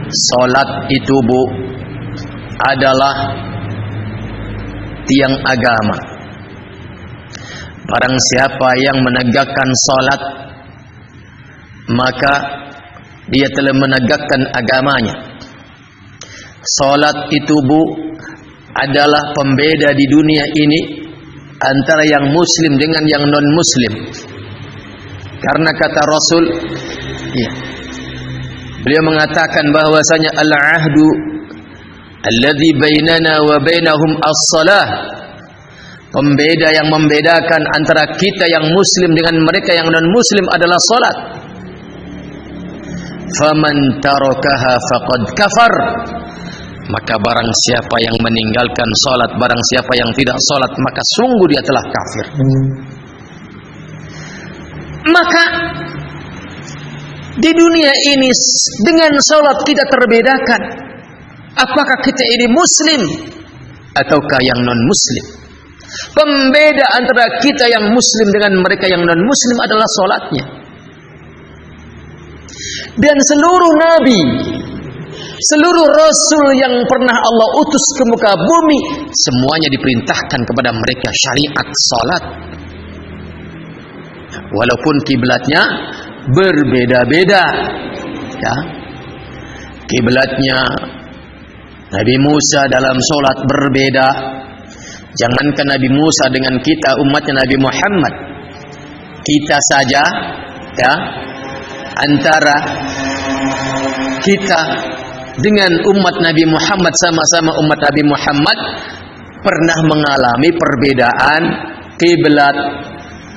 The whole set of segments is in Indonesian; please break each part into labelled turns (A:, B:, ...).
A: Salat itu Bu adalah tiang agama. Barang siapa yang menegakkan salat, maka dia telah menegakkan agamanya. Salat itu Bu adalah pembeda di dunia ini antara yang muslim dengan yang non muslim. Karena kata Rasul, ya, beliau mengatakan bahwasanya al-ahdu alladzi bainana wa bainahum as-salah. Pembeda yang membedakan antara kita yang muslim dengan mereka yang non muslim adalah salat. Faman tarakaha faqad kafar. Maka barang siapa yang meninggalkan salat, barang siapa yang tidak salat, maka sungguh dia telah kafir. Maka di dunia ini dengan salat kita terbedakan. Apakah kita ini muslim ataukah yang non muslim? Pembeda antara kita yang muslim dengan mereka yang non muslim adalah salatnya. Dan seluruh nabi, seluruh rasul yang pernah Allah utus ke muka bumi, semuanya diperintahkan kepada mereka syariat salat. Walaupun kiblatnya berbeda-beda, ya. Kiblatnya Nabi Musa dalam salat berbeda. Jangankan Nabi Musa dengan kita umatnya Nabi Muhammad, kita saja, ya, antara kita dengan umat Nabi Muhammad, sama-sama umat Nabi Muhammad, pernah mengalami perbedaan kiblat.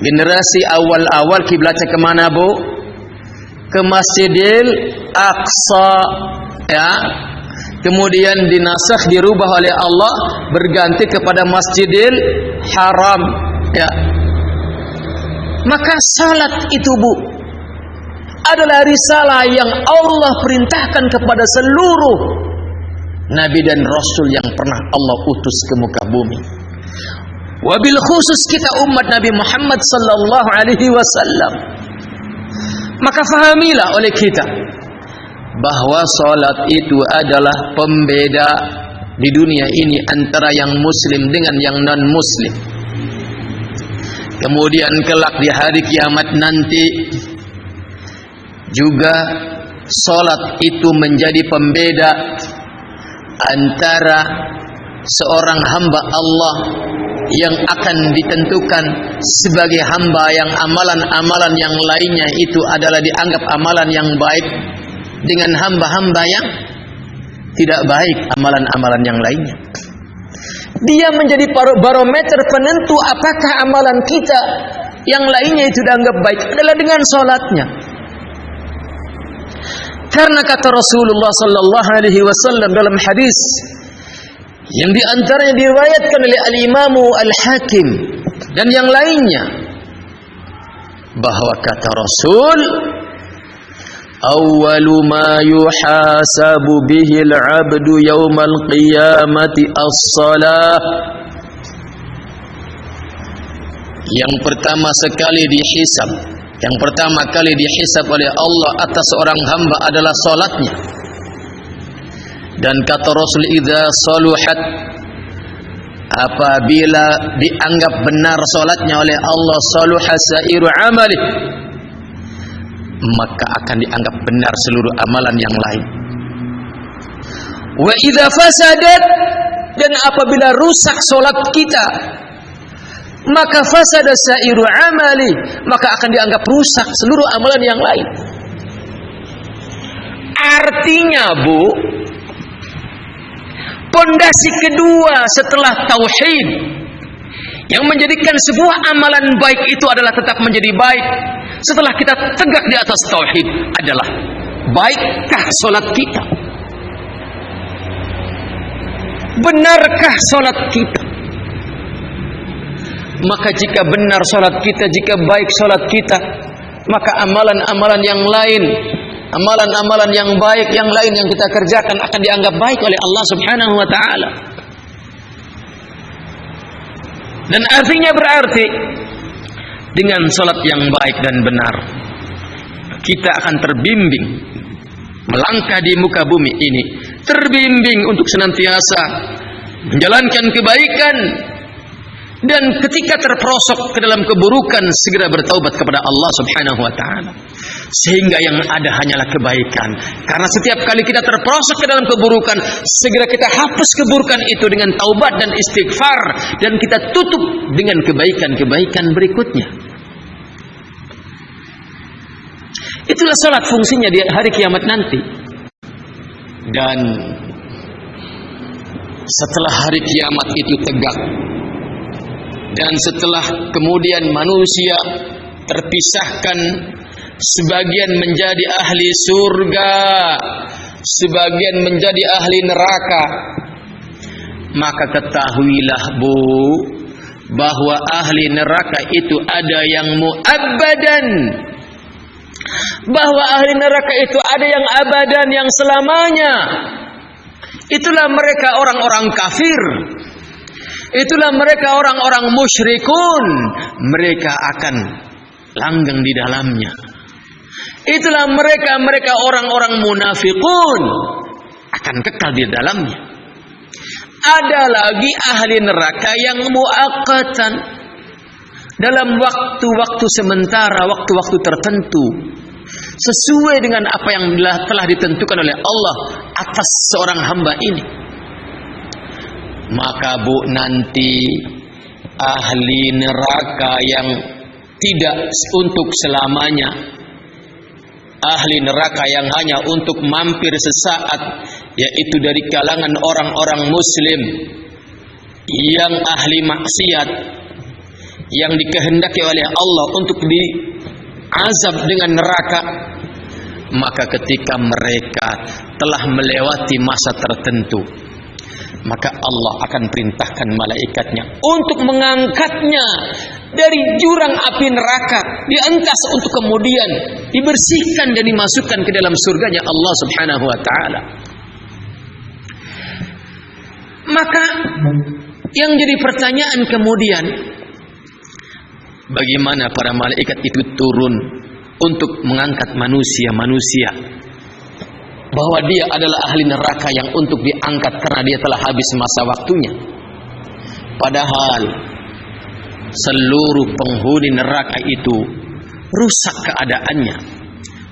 A: Generasi awal-awal kiblatnya kemana Bu? Ke Masjidil Aqsa, ya. Kemudian dinasakh, dirubah oleh Allah, berganti kepada Masjidil Haram, ya. Maka salat itu Bu adalah risalah yang Allah perintahkan kepada seluruh nabi dan rasul yang pernah Allah utus ke muka bumi. Wabil khusus kita umat Nabi Muhammad sallallahu alaihi wasallam. Maka fahamilah oleh kita bahwa salat itu adalah pembeda di dunia ini antara yang muslim dengan yang non muslim. Kemudian kelak di hari kiamat nanti juga salat itu menjadi pembeda antara seorang hamba Allah yang akan ditentukan sebagai hamba yang amalan-amalan yang lainnya itu adalah dianggap amalan yang baik, dengan hamba-hamba yang tidak baik amalan-amalan yang lainnya. Dia menjadi barometer penentu apakah amalan kita yang lainnya itu dianggap baik adalah dengan salatnya. Karena kata Rasulullah sallallahu alaihi wasallam dalam hadis yang diantaranya diriwayatkan oleh Al-Imam Al-Hakim dan yang lainnya, bahwa kata Rasul, awwalu ma yuhasabu bihi al-'abdu yawmal qiyamati as-salah. Yang pertama sekali dihisab, yang pertama kali dihisab oleh Allah atas seorang hamba adalah salatnya. Dan kata Rasul, idza saluhat, apabila dianggap benar salatnya oleh Allah, saluha sairu amalih, maka akan dianggap benar seluruh amalan yang lain. Wa idza fasadat, dan apabila rusak salat kita, maka fasada sairu amali, maka akan dianggap rusak seluruh amalan yang lain. Artinya Bu, pondasi kedua setelah tauhid yang menjadikan sebuah amalan baik itu adalah tetap menjadi baik setelah kita tegak di atas tauhid adalah baikkah salat kita? Benarkah salat kita? Maka jika benar salat kita, jika baik salat kita, maka amalan-amalan yang lain, amalan-amalan yang baik yang lain yang kita kerjakan akan dianggap baik oleh Allah Subhanahu wa taala. Dan artinya berarti dengan salat yang baik dan benar kita akan terbimbing melangkah di muka bumi ini, terbimbing untuk senantiasa menjalankan kebaikan, dan ketika terperosok ke dalam keburukan segera bertaubat kepada Allah Subhanahu wa taala. Sehingga yang ada hanyalah kebaikan. Karena setiap kali kita terperosok ke dalam keburukan, segera kita hapus keburukan itu dengan taubat dan istighfar, dan kita tutup dengan kebaikan-kebaikan berikutnya. Itulah salat fungsinya di hari kiamat nanti. Dan setelah hari kiamat itu tegak, dan setelah kemudian manusia terpisahkan, sebagian menjadi ahli surga, sebagian menjadi ahli neraka, maka ketahuilah Bu, bahwa ahli neraka itu ada yang mu'abbadan, bahwa ahli neraka itu ada yang abadan, yang selamanya. Itulah mereka orang-orang kafir, itulah mereka orang-orang musyrikun, mereka akan langgeng di dalamnya. Itulah mereka orang-orang munafikun, akan kekal di dalamnya. Ada lagi ahli neraka yang muaqqatan, dalam waktu-waktu sementara, waktu-waktu tertentu, sesuai dengan apa yang telah ditentukan oleh Allah atas seorang hamba ini. Maka Bu, nanti ahli neraka yang tidak untuk selamanya, ahli neraka yang hanya untuk mampir sesaat, yaitu dari kalangan orang-orang muslim yang ahli maksiat, yang dikehendaki oleh Allah untuk diazab dengan neraka. Maka ketika mereka telah melewati masa tertentu, maka Allah akan perintahkan malaikatnya untuk mengangkatnya dari jurang api neraka, diantas untuk kemudian dibersihkan dan dimasukkan ke dalam surganya Allah Subhanahu wa taala. Maka yang jadi pertanyaan kemudian, bagaimana para malaikat itu turun untuk mengangkat manusia-manusia, bahwa dia adalah ahli neraka yang untuk diangkat karena dia telah habis masa waktunya. Padahal seluruh penghuni neraka itu rusak keadaannya,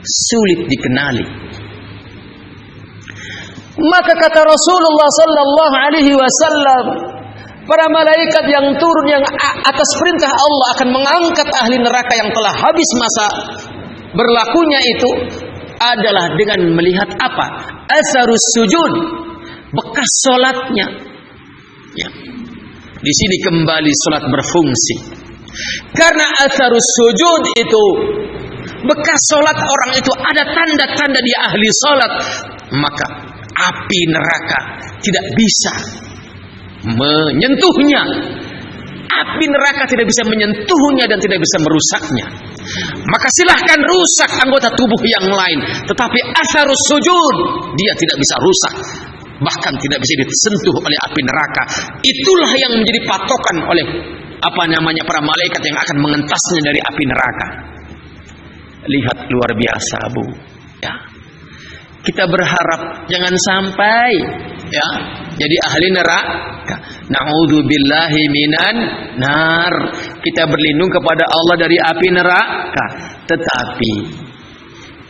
A: sulit dikenali. Maka kata Rasulullah sallallahu alaihi wasallam, para malaikat yang turun yang atas perintah Allah akan mengangkat ahli neraka yang telah habis masa berlakunya itu adalah dengan melihat apa? Asarus sujud, bekas salatnya. Ya. Di sini kembali salat berfungsi. Karena asarus sujud itu, bekas salat orang itu ada tanda-tanda dia ahli salat, maka api neraka tidak bisa menyentuhnya. Api neraka tidak bisa menyentuhnya dan tidak bisa merusaknya. Maka silahkan rusak anggota tubuh yang lain, tetapi asarus sujud dia tidak bisa rusak, bahkan tidak bisa disentuh oleh api neraka. Itulah yang menjadi patokan oleh para malaikat yang akan mengentasnya dari api neraka. Lihat, luar biasa Bu. Ya. Kita berharap jangan sampai ya jadi ahli neraka. Na'udzubillahi minan nar. Kita berlindung kepada Allah dari api neraka. Tetapi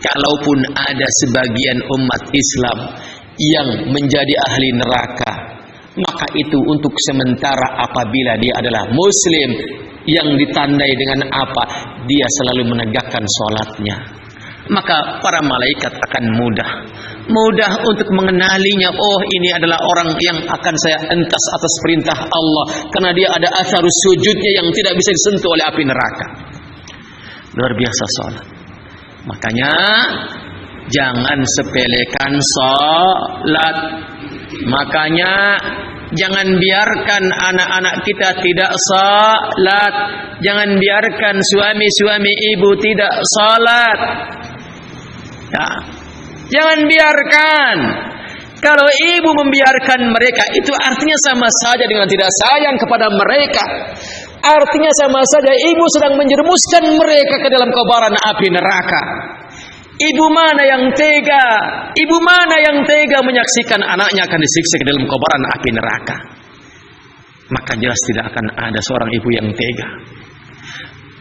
A: kalaupun ada sebagian umat Islam yang menjadi ahli neraka, maka itu untuk sementara apabila dia adalah muslim yang ditandai dengan apa? Dia selalu menegakkan sholatnya. Maka para malaikat akan mudah untuk mengenalinya. Oh, ini adalah orang yang akan saya entas atas perintah Allah, karena dia ada asarus sujudnya yang tidak bisa disentuh oleh api neraka. Luar biasa sholat. Makanya jangan sepelekan sholat. Makanya jangan biarkan anak-anak kita tidak sholat. Jangan biarkan suami-suami ibu tidak sholat. Ya. Jangan biarkan. Kalau ibu membiarkan mereka, itu artinya sama saja dengan tidak sayang kepada mereka. Artinya sama saja ibu sedang menjerumuskan mereka ke dalam kobaran api neraka. Ibu mana yang tega? Ibu mana yang tega menyaksikan anaknya akan disiksa ke dalam kobaran api neraka? Maka jelas tidak akan ada seorang ibu yang tega.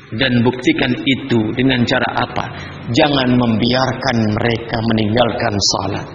A: Dan buktikan itu dengan cara apa? Jangan membiarkan mereka meninggalkan salat.